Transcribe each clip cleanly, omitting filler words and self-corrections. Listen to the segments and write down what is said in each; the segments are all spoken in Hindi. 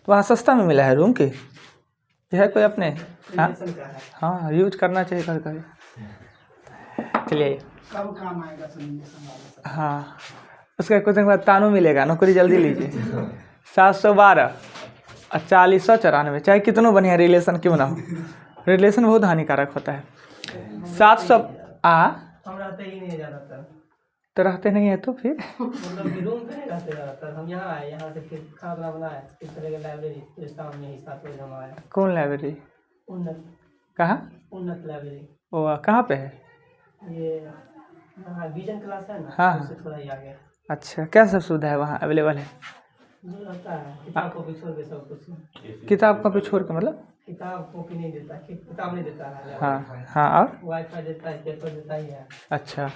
तो वहाँ सस्ता में मिला है रूम के, ये है कोई अपने? हाँ यूज करना चाहिए कभी कभी। चलिए कब काम आएगा सैनिटेशन वाला? हाँ, उसका कुछ दिन बाद तानू मिलेगा, नौकरी जल्दी लीजिए। 712 और 4094, चाहे कितनों बढ़िया रिलेशन क्यों ना हो, रिलेशन बहुत हानिकारक होता है। 700 हम रहते ही नहीं ज़्यादातर, तो रहते नहीं है तो फिर मतलब रूम पे नहीं रहते ज़्यादातर। हम यहाँ आए, यहाँ से फिर खाना बना बनाए, इस तरह के लाइब्रेरी सामने ही 7 बजे हम आए। कौन लाइब्रेरी? उन्नत, कहाँ? उन्नत लाइब्रेरी, वो कहाँ पे है? ये हाँ विजन क्लास है ना, हाँ। उससे थोड़ा ही आगे। अच्छा, क्या सब सुविधा है वहाँ अवेलेबल है? जो रहता है किताब कॉपी छोड़ के सब कुछ। किताब कॉपी छोड़ के मतलब? किताब कॉपी नहीं देता, किताब नहीं देता है। हाँ हाँ, और वाईफाई देता है, पेपर देता ही है। अच्छा,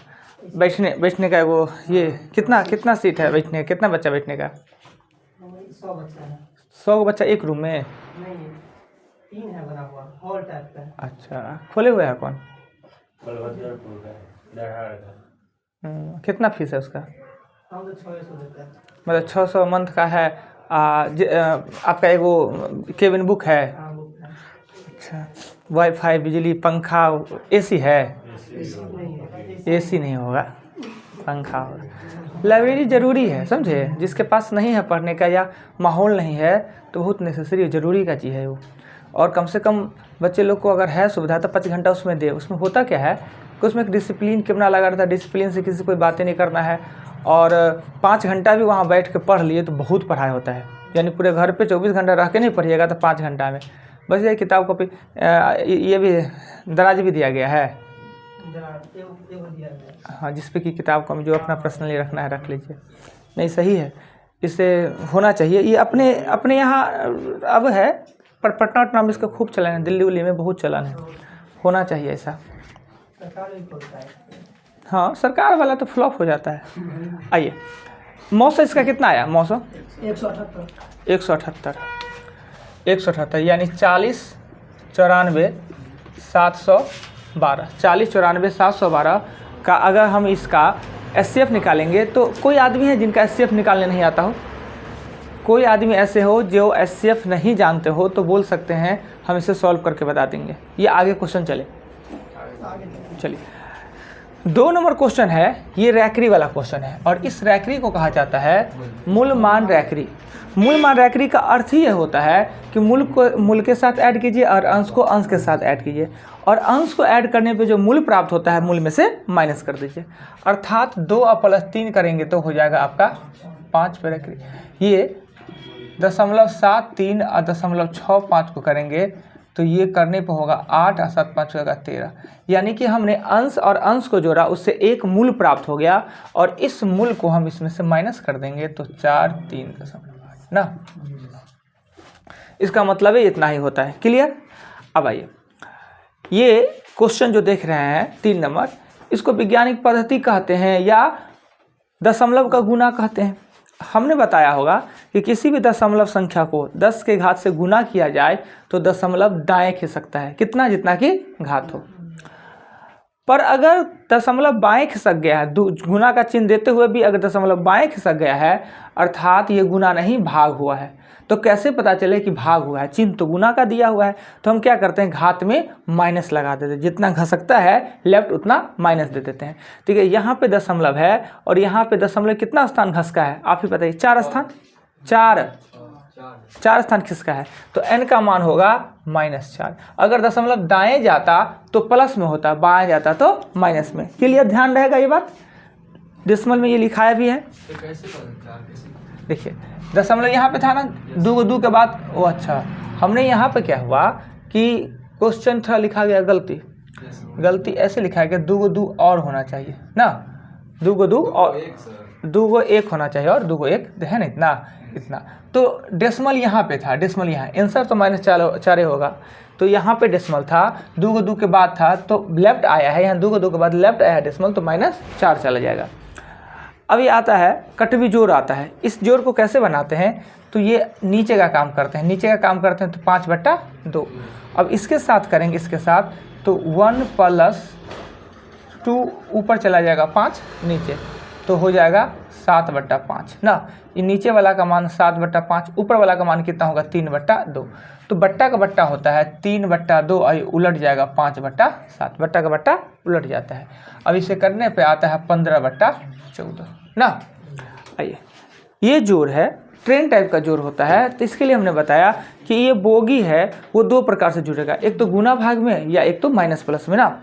बैठने का वो ये कितना सीट है बैठने, कितना बच्चा बैठने का? 100 बच्चा है। 100 बच्चा एक रूम में? नहीं, 3 है बना हुआ हॉल टाइप का। अच्छा, खोले हुए है कौन? कितना फीस है उसका? हम तो 600 देते हैं। मतलब 600 मंथ का है। आपका एक वो केबिन बुक है? हाँ बुक है। अच्छा, वाईफाई, बिजली, पंखा, एसी है? नहीं है, एसी नहीं होगा, पंखा होगा। लाइब्रेरी ज़रूरी है, समझे? जिसके पास नहीं है पढ़ने का या माहौल नहीं है तो बहुत नेसेसरी ज़रूरी का चीज़ है वो। और कम से कम बच्चे लोग को अगर है सुविधा तो 5 घंटा उसमें दे। उसमें होता क्या है कि उसमें एक डिसिप्लिन कैमरा लगा रहता है, डिसिप्लिन से किसी कोई बातें नहीं करना है। और 5 घंटा भी वहाँ बैठ के पढ़ लिए तो बहुत पढ़ाई होता है। यानी पूरे घर पे 24 घंटा रह के नहीं पढ़िएगा तो 5 घंटा में बस। ये किताब कॉपी ये भी दराज भी दिया गया है। हाँ, जिस पे कि किताब कॉपी जो अपना पर्सनली रखना है रख लीजिए। नहीं सही है, इससे होना चाहिए। ये अपने यहाँ अब है, पर पटना वटना में इसका खूब चलन है, दिल्ली उल्ली में बहुत चलन है। होना चाहिए ऐसा। हाँ, सरकार वाला तो फ्लॉप हो जाता है। आइए, मौसम इसका कितना आया? मौसम 178 यानी 40 94 712 40 94 712 का अगर हम इसका एचसीएफ निकालेंगे तो कोई आदमी है जिनका एचसीएफ निकालने नहीं आता हो? कोई आदमी ऐसे हो जो एचसीएफ नहीं जानते हो तो बोल सकते हैं, हम इसे सॉल्व करके बता देंगे। ये आगे क्वेश्चन चलिए 2 नंबर क्वेश्चन है, ये रैकरी वाला क्वेश्चन है और इस रैकरी को कहा जाता है मूल मान रैकरी। मूल मान रैकरी का अर्थ ही यह होता है कि मूल को मूल के साथ ऐड कीजिए और अंश को अंश के साथ ऐड कीजिए, और अंश को ऐड करने पे जो मूल प्राप्त होता है मूल में से माइनस कर दीजिए। अर्थात 2 और +3 करेंगे तो हो जाएगा आपका 5 पे रैकरी। ये 0.73 और 0.65 को करेंगे तो ये करने पर होगा 8 और 7 5 होगा 13। यानी कि हमने अंश और अंश को जोड़ा, उससे एक मूल प्राप्त हो गया और इस मूल को हम इसमें से माइनस कर देंगे तो 4 3.8 ना। इसका मतलब है इतना ही होता है। क्लियर? अब आइए, ये क्वेश्चन जो देख रहे हैं 3 नंबर, इसको वैज्ञानिक पद्धति कहते हैं या दशमलव का गुना कहते हैं। हमने बताया होगा कि किसी भी दशमलव संख्या को 10 के घात से गुना किया जाए तो दशमलव दाएं खिसकता है, कितना जितना की घात हो। पर अगर दशमलव बाएं खिसक गया है, गुना का चिन्ह देते हुए भी अगर दशमलव बाएं खिसक गया है, अर्थात ये गुना नहीं भाग हुआ है, तो कैसे पता चले कि भाग हुआ है? चिन्ह तो गुना का दिया हुआ है, तो हम क्या करते हैं, घात में माइनस लगा देते हैं। जितना घसकता है लेफ्ट उतना माइनस दे देते हैं। ठीक है, यहाँ पे दशमलव है और यहाँ पे दशमलव कितना स्थान घसका है आप ही बताइए? 4 स्थान, 4 स्थान खिसका है, तो n का मान होगा -4। अगर दशमलव दाएं जाता तो प्लस में होता, बाएं जाता तो माइनस में। क्लियर? ध्यान रहेगा ये बात, डेसिमल में ये लिखाया भी है। देखिए दशमलव यहाँ पे था ना, 2 को 2 के बाद वो, अच्छा हमने यहाँ पे क्या हुआ कि क्वेश्चन था लिखा गया गलती ऐसे लिखा गया 2 को 2 और होना चाहिए ना, 2 को 2 और 2 को 1 होना चाहिए और 2 को 1 है ना, इतना। तो डेसिमल यहाँ पे था, डेसिमल यहाँ, आंसर तो -4 होगा, तो यहाँ पे डेसिमल था, 2 को 2 के बाद था तो लेफ्ट आया है, यहाँ 2 को 2 के बाद लेफ्ट आया है डेसिमल, तो -4 चला जाएगा। अभी आता है कटवी जोड़ आता है। इस जोड़ को कैसे बनाते हैं, तो ये नीचे का काम करते हैं, तो 5/2। अब इसके साथ करेंगे, इसके साथ तो 1 + 2 ऊपर चला जाएगा, 5 नीचे, तो हो जाएगा 7/5 ना। ये नीचे वाला का मान 7/5, ऊपर वाला का मान कितना होगा 3/2। तो बट्टा का बट्टा होता है 3/2 और उलट जाएगा 5/7। बट्टा का बट्टा उलट जाता है। अब इसे करने पे आता है 15/14 ना। आइए, ये जोड़ है ट्रेन टाइप का जोड़ होता है। तो इसके लिए हमने बताया कि ये बोगी है वो दो प्रकार से जुड़ेगा, एक तो गुना भाग में या एक तो माइनस प्लस में ना।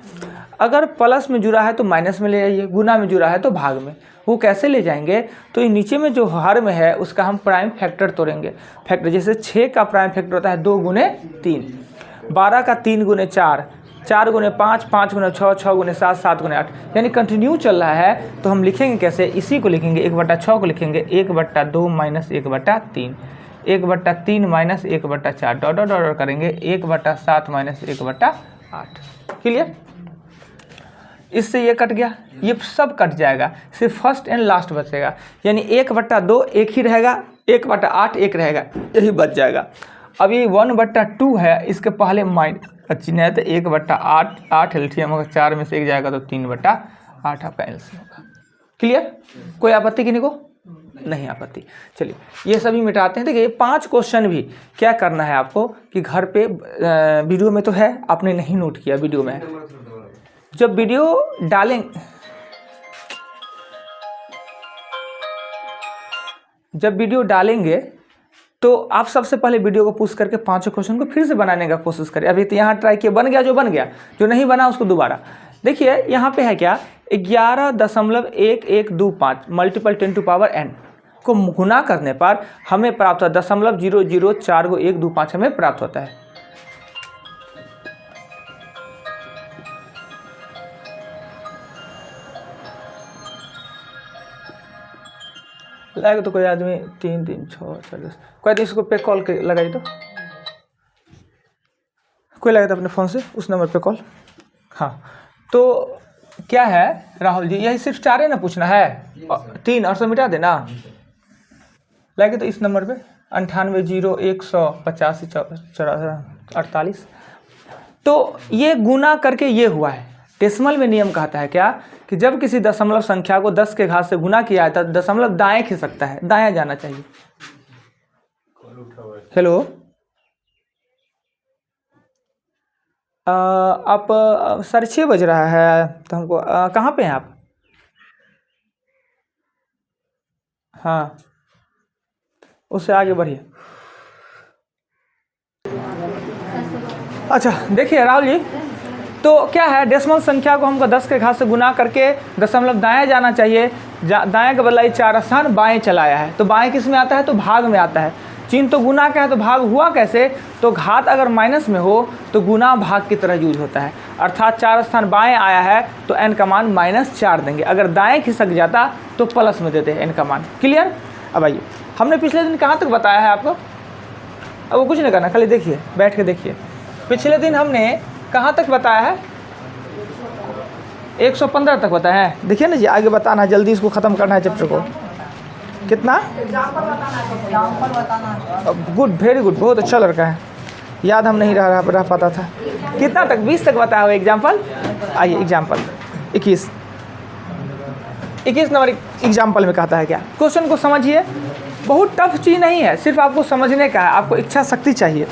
अगर प्लस में जुड़ा है तो माइनस में ले जाइए, गुना में जुड़ा है तो भाग में। वो कैसे ले जाएंगे, तो ये नीचे में जो हर में है उसका हम प्राइम फैक्टर तोड़ेंगे। फैक्टर जैसे 6 का प्राइम फैक्टर होता है 2 गुने 3, 12 का 3 गुने 4, 4 गुने 5, 5 गुने 6, 6 गुने 7, 7 गुने 8, यानी कंटिन्यू चल रहा है। तो हम लिखेंगे कैसे, इसी को लिखेंगे 1/6 को लिखेंगे 1/2 minus 1/3, 1/3 minus 1/4, dot dot dot करेंगे 1/7 माइनस 1/8। क्लियर। इससे ये कट गया, ये सब कट जाएगा, सिर्फ फर्स्ट एंड लास्ट बचेगा। यानी 1/2 एक ही रहेगा, 1/8 एक रहेगा, यही बच जाएगा। अब ये 1/2 है, इसके पहले माइनस चिन्ह है तो 1/8, 8 एलसीएम होगा, 4 में से एक जाएगा तो 3/8 आपका एलसीएम होगा। क्लियर। कोई आपत्ति किन्हीं को नहीं आपत्ति। चलिए ये सभी मिटाते हैं। देखिए 5 क्वेश्चन भी क्या करना है आपको कि घर पे वीडियो में तो है, आपने नहीं नोट किया, वीडियो में है। जब वीडियो डालेंगे, जब वीडियो डालेंगे तो आप सबसे पहले वीडियो को पुश करके 5 क्वेश्चन को फिर से बनाने का कोशिश करें। अभी तो यहाँ ट्राई किया, बन गया जो बन गया, जो नहीं बना उसको दोबारा देखिए। यहाँ पे है क्या 11.1125 मल्टीपल 10 टू पावर n को गुना करने पर हमें प्राप्त होता है 0.0042125 हमें प्राप्त होता है। लाएगा तो कोई आदमी 3 3 6 40 कोई तो इसको पे कॉल के लगाई तो कोई लगाया था अपने फ़ोन से उस नंबर पे कॉल। हाँ तो क्या है राहुल जी, यही सिर्फ 4 ना पूछना है, 3 और 100 मिटा देना। लाएगा तो इस नंबर पे 980185 तो ये गुना करके ये हुआ है। डेसिमल में नियम कहता है क्या कि जब किसी दशमलव संख्या को 10 के घात से गुना किया जाता है तो दशमलव दाएं खिसकता है, दायां जाना चाहिए। हेलो आप 6:30 बज रहा है तो हमको कहाँ पे हैं आप? हाँ उससे आगे बढ़िए। अच्छा देखिए राहुल जी, तो क्या है डेसिमल संख्या को हमको 10 के घात से गुना करके दशमलव दाएं जाना चाहिए। दाएं के बदले 4 स्थान बाएं चलाया है, तो बाएं किस में आता है तो भाग में आता है। चिन्ह तो गुना का है तो भाग हुआ कैसे, तो घात अगर माइनस में हो तो गुना भाग की तरह यूज होता है। अर्थात 4 स्थान बाएं आया है तो n का मान -4 देंगे, अगर दाएं खिसक जाता तो प्लस में देते हैं n का मान। क्लियर। अब आइए, हमने पिछले दिन कहाँ तक बताया है आपको, अब वो कुछ नहीं करना, खाली देखिए, बैठ के देखिए। पिछले दिन हमने कहाँ तक बताया है 115 तक बताया है। देखिए ना जी, आगे बताना है, जल्दी इसको ख़त्म करना है चैप्टर को। कितना गुड, वेरी गुड, बहुत अच्छा लड़का है, याद हम नहीं रह पाता था। कितना तक 20 तक बताया हुआ एग्जाम्पल। आइए एग्जाम्पल 21 नंबर एग्जाम्पल में कहता है क्या, क्वेश्चन को समझिए, बहुत टफ चीज़ नहीं है, सिर्फ आपको समझने का है, आपको इच्छा शक्ति चाहिए।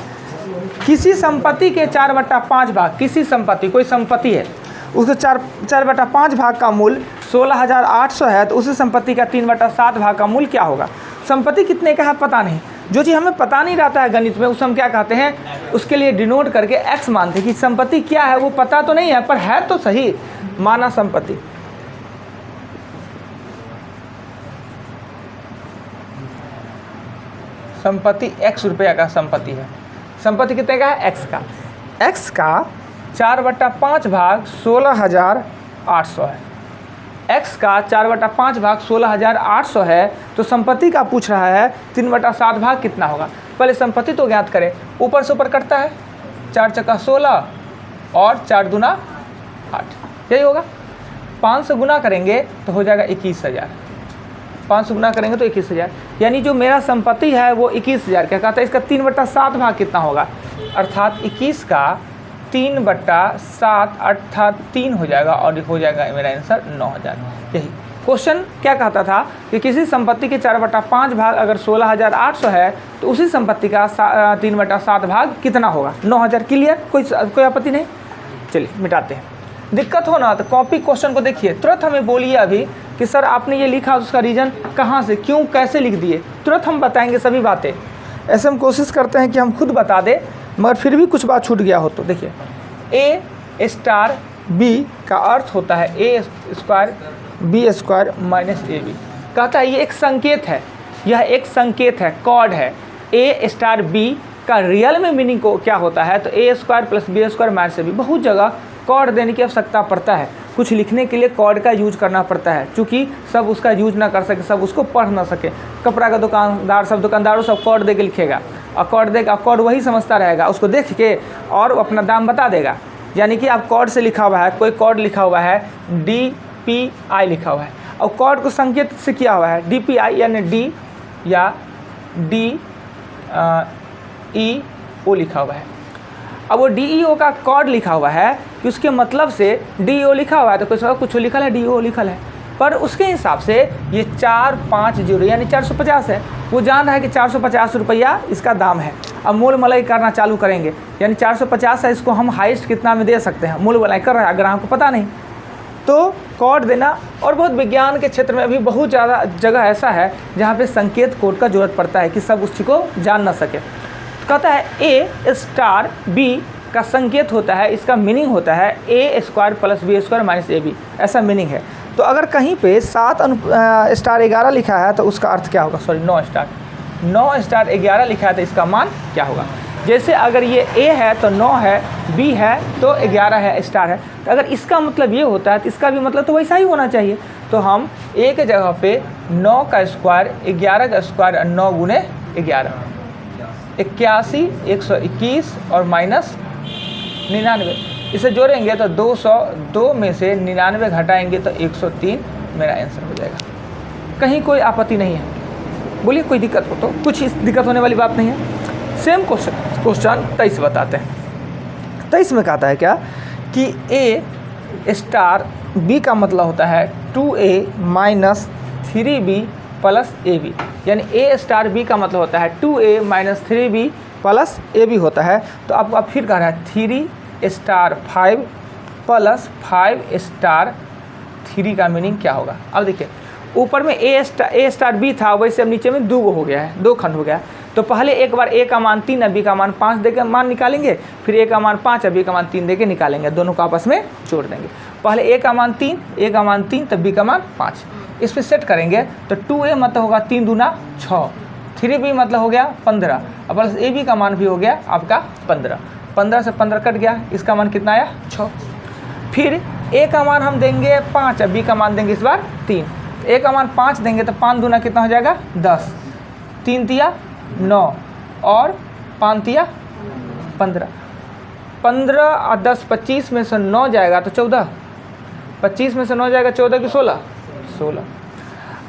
किसी संपत्ति के 4/5 भाग, किसी संपत्ति, कोई संपत्ति है उसके 4/5 भाग का मूल्य 16,800 है, तो उसी संपत्ति का 3/7 भाग का मूल्य क्या होगा। संपत्ति कितने का है पता नहीं, जो चीज़ हमें पता नहीं रहता है गणित में उसे हम क्या कहते हैं, उसके लिए डिनोट करके x मानते हैं कि संपत्ति क्या है वो पता तो नहीं है पर है तो सही, माना संपत्ति। संपत्ति x रुपया का संपत्ति है, संपत्ति कितने का है x का, x का 4/5 भाग 16,800 है, x का 4/5 भाग 16,800 है, तो संपत्ति का पूछ रहा है 3/7 भाग कितना होगा। पहले संपत्ति तो ज्ञात करें, ऊपर से ऊपर कटता है, 4 चक्का 16 और 4 दूना 8, यही होगा। 5 से गुना करेंगे तो हो जाएगा 21,000, 5 से गुना करेंगे तो 21,000, यानी जो मेरा संपत्ति है वो 21,000 क्या कहता है, इसका 3/7 भाग कितना होगा, अर्थात 21 का 3/7 अर्थात 3 हो जाएगा और हो जाएगा मेरा आंसर 9,000। यही क्वेश्चन क्या कहता था कि किसी संपत्ति के 4/5 भाग अगर 16,800 है तो उसी संपत्ति का 3/7 भाग कितना होगा? 9,000। क्लियर? कोई आपत्ति नहीं? चलिए मिटाते हैं। दिक्कत हो ना तो कॉपी क्वेश्चन को देखिए, तुरंत हमें बोलिए अभी कि सर आपने ये लिखा उसका रीज़न कहाँ से, क्यों, कैसे लिख दिए, तुरंत हम बताएंगे सभी बातें। ऐसे हम कोशिश करते हैं कि हम खुद बता दें, मगर फिर भी कुछ बात छूट गया हो तो देखिए, ए स्टार बी का अर्थ होता है A square B square minus A B. कहता है ये एक संकेत है, यह एक संकेत है, कॉर्ड है। ए स्टार बी का रियल में मीनिंग को क्या होता है? तो A square plus B square minus A B. बहुत जगह कॉर्ड देने की आवश्यकता पड़ता है, कुछ लिखने के लिए कॉर्ड का यूज करना पड़ता है, क्योंकि सब उसका यूज ना कर सके, सब उसको पढ़ ना सके। कपड़ा का दुकानदार, सब दुकानदारों सब कॉर्ड दे के लिखेगा, और कॉर्ड देगा, कॉर्ड वही समझता रहेगा, उसको देख के और अपना दाम बता देगा। यानी कि आप कॉर्ड से लिखा हुआ है, कोई कॉर्ड लिखा हुआ है DPI लिखा हुआ है, और कॉर्ड को संकेत से किया हुआ है DPI यानी D या DEO लिखा हुआ है। अब वो DEO का कॉर्ड लिखा हुआ है कि उसके मतलब से DEO लिखा हुआ है तो कुछ लिखल है, DEO लिखल है, पर उसके हिसाब से ये 450 यानी 450 है। वो जान रहा है कि 450 रुपया इसका दाम है। अब मूल मलाई करना चालू करेंगे, यानी 450 है, इसको हम हाईएस्ट कितना में दे सकते हैं, मूल मलाई कर रहा है, ग्राहक को पता नहीं। तो कॉर्ड देना, और बहुत विज्ञान के क्षेत्र में भी बहुत ज़्यादा जगह ऐसा है जहाँ पे संकेत कोड का ज़रूरत पड़ता है कि सब उस चीज़ को जान ना सके। तो कहता है ए स्टार बी का संकेत होता है, इसका मीनिंग होता है A square plus B square minus A B, ऐसा मीनिंग है। तो अगर कहीं पे 7*11 लिखा है तो उसका अर्थ क्या होगा? सॉरी 9*11 लिखा है तो इसका मान क्या होगा? जैसे अगर ये ए है तो 9 है, बी है तो 11 है, स्टार है, तो अगर इसका मतलब ये होता है तो इसका भी मतलब तो वैसा ही होना चाहिए। तो हम ए के जगह पे 9 का स्क्वायर 11 का स्क्वायर 9 गुने 11 81 121 और माइनस 99, इसे जोड़ेंगे तो 202 में से 99 घटाएंगे तो 103 मेरा आंसर हो जाएगा। कहीं कोई आपत्ति नहीं है? बोलिए कोई दिक्कत हो तो? कुछ इस दिक्कत होने वाली बात नहीं है। सेम क्वेश्चन 23 बताते हैं। 23 में कहता है क्या कि ए स्टार बी का मतलब होता है 2a minus 3b plus ab, यानी ए स्टार बी का मतलब होता है 2a minus 3b plus ab होता है। तो अब फिर कह रहा है 3 स्टार 5 प्लस 5 स्टार 3 का मीनिंग क्या होगा? अब देखिए, ऊपर में ए स्टार बी था, वैसे अब नीचे में 2 हो गया है, 2 खंड हो गया है। तो पहले एक बार ए का मान 3 और बी का मान 5 दे के मान निकालेंगे, फिर ए का मान 5 और बी का मान 3 दे के निकालेंगे, दोनों को आपस में जोड़ देंगे। पहले ए का मान 3 तब बी का मान 5, इस पर सेट करेंगे तो 2a मतलब होगा 3 दूना 6, 3b मतलब हो गया 15, और प्लस ए बी का मान भी हो गया आपका 15। 15 से 15 कट गया, इसका मान कितना आया? 6। फिर ए का मान हम देंगे 5 और बी का मान देंगे इस बार 3। ए का मान 5 देंगे तो 5 दूना कितना हो जाएगा? 10, 3 तिया 9 और 5 तिया 15। 15 और 10 25 में से 9 जाएगा तो 14, 25 में से 9 जाएगा 14 की 16।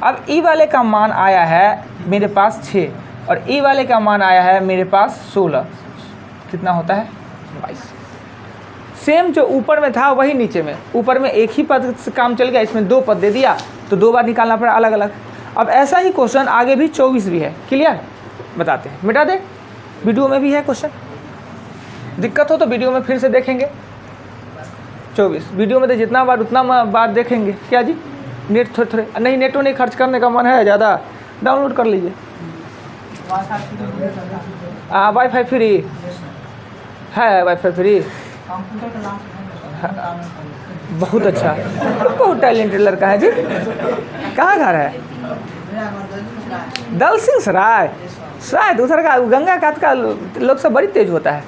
अब ई वाले का मान आया है मेरे पास 6 और ई वाले का मान आया है मेरे पास 16, कितना होता है? 22। सेम जो ऊपर में था वही नीचे में, ऊपर में एक ही पद से काम चल गया, इसमें 2 पद दे दिया तो 2 बार निकालना पड़ा अलग अलग। अब ऐसा ही क्वेश्चन आगे भी 24 भी है। क्लियर? बताते हैं, मिटा दे, वीडियो में भी है क्वेश्चन, दिक्कत हो तो वीडियो में फिर से देखेंगे। 24 वीडियो में तो जितना बार उतना बार देखेंगे। क्या जी? नेट थोड़े नहीं, नेटो नहीं खर्च करने का मन है ज़्यादा, डाउनलोड कर लीजिए। वाईफाई फ्री है, वाईफाई फ्री, बहुत अच्छा, बहुत टैलेंटेड लड़का है जी। कहाँ घर है? दल सिंह सराय, शायद उधर का गंगा घाट का लोग सब बड़ी तेज होता है।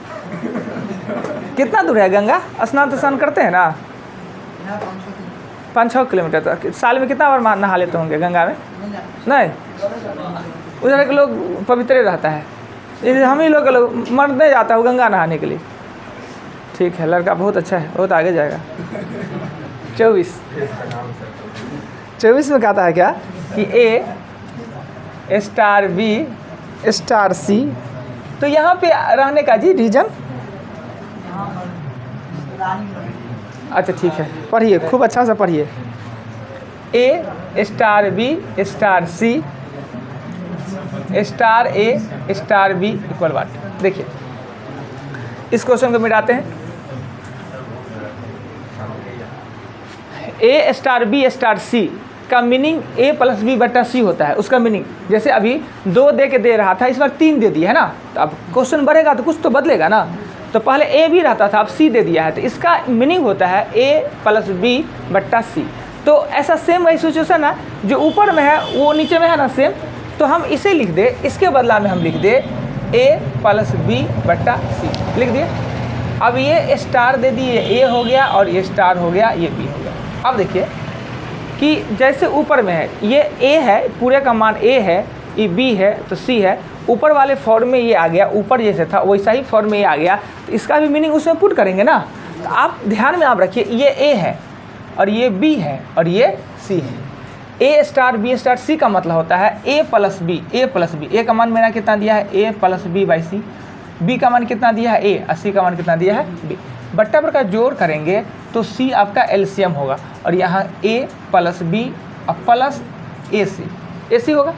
कितना दूर है गंगा? स्नान स्नान करते हैं ना? 5-6 किलोमीटर तक। साल में कितना बार नहा लेते होंगे गंगा में? नहीं, उधर के लोग पवित्र रहता है, हम ही लोग मरने जाता है गंगा नहाने के लिए। ठीक है, लड़का बहुत अच्छा है, बहुत आगे जाएगा। 24 में कहता है क्या कि ए स्टार बी स्टार सी, तो यहाँ पे रहने का जी रीजन, अच्छा ठीक है, पढ़िए खूब अच्छा से पढ़िए। A star B star C star A star B equal what. देखिए इस क्वेश्चन को मिटाते हैं। A star B star C का मीनिंग A प्लस B बटा C होता है। उसका मीनिंग जैसे अभी 2 दे के दे रहा था, इस बार 3 दे दिया है ना, तो अब क्वेश्चन बढ़ेगा तो कुछ तो बदलेगा ना। तो पहले A भी रहता था, अब C दे दिया है, तो इसका मीनिंग होता है A प्लस B बट्टा C। तो ऐसा सेम वही सिचुएशन है, जो ऊपर में है वो नीचे में है ना सेम, तो हम इसे लिख दे, इसके बदला में हम लिख दे A प्लस B बट्टा C लिख दिए। अब ये स्टार दे दिए, A हो गया और ये स्टार हो गया, ये B हो गया। अब देखिए कि जैसे ऊपर में है ये A है, पूरे का मान A है, ये B है तो C है, ऊपर वाले फॉर्म में ये आ गया, ऊपर जैसे था वैसा ही फॉर्म में ये आ गया, तो इसका भी मीनिंग उसमें पुट करेंगे ना। तो आप ध्यान में आप रखिए, ये A है और ये B है और ये C है। A star B star C का मतलब होता है A plus B, A plus B। A का मान मेरा कितना दिया है A plus B by C, B का मान कितना दिया है A और C का मान कितना दिया है B। बट्टा पर का जोड़ करेंगे तो C आपका एलसीएम होगा और यहाँ A प्लस B और प्लस AC होगा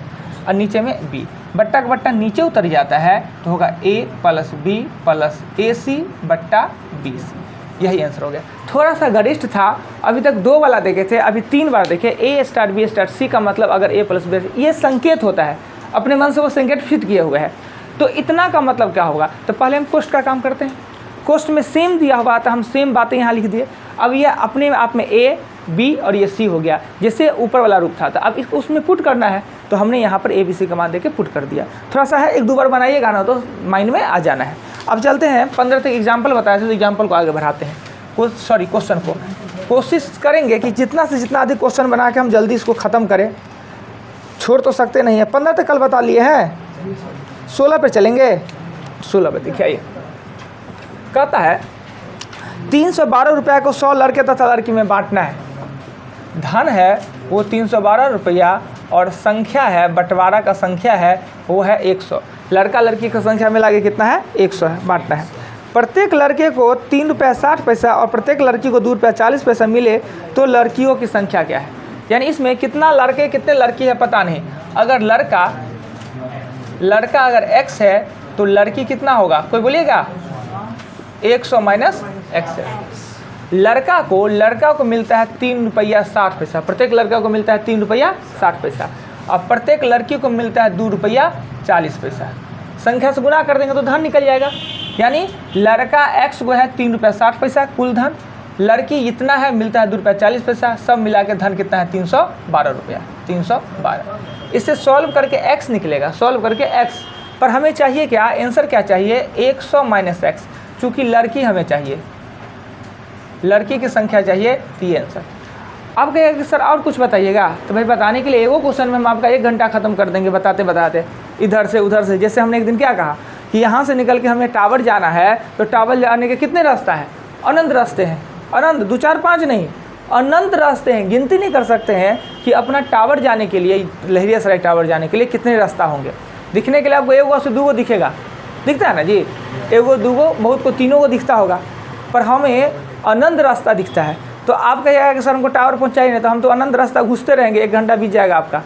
और नीचे में B। बट्टा का बट्टा नीचे उतर जाता है तो होगा A plus B plus AC बट्टा BC। यही आंसर हो गया। थोड़ा सा गरिष्ठ था, अभी तक 2 वाला देखे थे, अभी 3 बार देखे। A star B star C का मतलब अगर A प्लस B, ये संकेत होता है, अपने मन से वो संकेत फिट किए हुए हैं। तो इतना का मतलब क्या होगा, तो पहले हम कोष्ट का काम करते हैं। कोष्ट में सेम दिया हुआ था, हम सेम बातें यहाँ लिख दिए। अब ये अपने आप में A B और ये C हो गया, जैसे ऊपर वाला रूप था। तो अब इसको उसमें पुट करना है, तो हमने यहाँ पर ABC का मान दे के पुट कर दिया। थोड़ा सा है, 1-2 बार बनाइएगा ना तो माइंड में आ जाना है। अब चलते हैं 15 तक एग्जाम्पल बताया था, तो एग्जाम्पल को आगे बढ़ाते हैं। क्वेश्चन को कोशिश करेंगे कि जितना से जितना अधिक क्वेश्चन बना के हम जल्दी इसको ख़त्म करें। छोड़ तो सकते नहीं है। 15 तक कल बता लिए हैं, 16 पे चलेंगे। 16 पे देखिए, आइए कहता है 312 रुपये को 100 लड़के तथा लड़की में बांटना है। धन है वो 312 रुपया और संख्या है, बंटवारा का संख्या है वो है 100। लड़का लड़की का संख्या मिला के कितना है 100 है, बांटना है। प्रत्येक लड़के को 3 रुपया 60 पैसा और प्रत्येक लड़की को 2 रुपया 40 पैसा मिले तो लड़कियों की संख्या क्या है। यानी इसमें कितना लड़के कितने लड़की है पता नहीं। अगर लड़का अगर x है तो लड़की कितना होगा, कोई बोलिएगा 100 माइनस x है। लड़का को मिलता है 3 रुपया 60 पैसा, प्रत्येक लड़का को मिलता है 3 रुपया 60 पैसा और प्रत्येक लड़की को मिलता है 2 रुपया 40 पैसा। संख्या से गुना कर देंगे तो धन निकल जाएगा। यानी लड़का x को है 3 रुपया 60 पैसा कुल धन, लड़की इतना है मिलता है 2 रुपया 40 पैसा, सब मिला के धन कितना है 312 रुपया, 312। इससे सॉल्व करके x निकलेगा, सॉल्व करके x। पर हमें चाहिए क्या, आंसर क्या चाहिए 100 माइनस x, चूँकि लड़की हमें चाहिए, लड़की की संख्या चाहिए, ये आंसर। आप कहेगा कि सर और कुछ बताइएगा, तो भाई बताने के लिए एगो क्वेश्चन में हम आपका 1 घंटा ख़त्म कर देंगे बताते बताते, इधर से उधर से। जैसे हमने एक दिन क्या कहा कि यहाँ से निकल के हमें टावर जाना है, तो टावर जाने के कितने रास्ता है, अनंत रास्ते हैं, अनंत 2 4 5 नहीं, अनंत रास्ते हैं, गिनती नहीं कर सकते हैं कि अपना टावर जाने के लिए, लहरियासराय टावर जाने के लिए कितने रास्ता होंगे। दिखने के लिए आपको 1 से 2 दिखेगा, दिखता है ना जी, 1 2 बहुत को 3 को दिखता होगा, पर हमें अनंत रास्ता दिखता है। तो आप कहिएगा कि सर हमको टावर पहुँचाई नहीं, तो हम तो अनंत रास्ता घुसते रहेंगे, 1 घंटा बीत जाएगा आपका।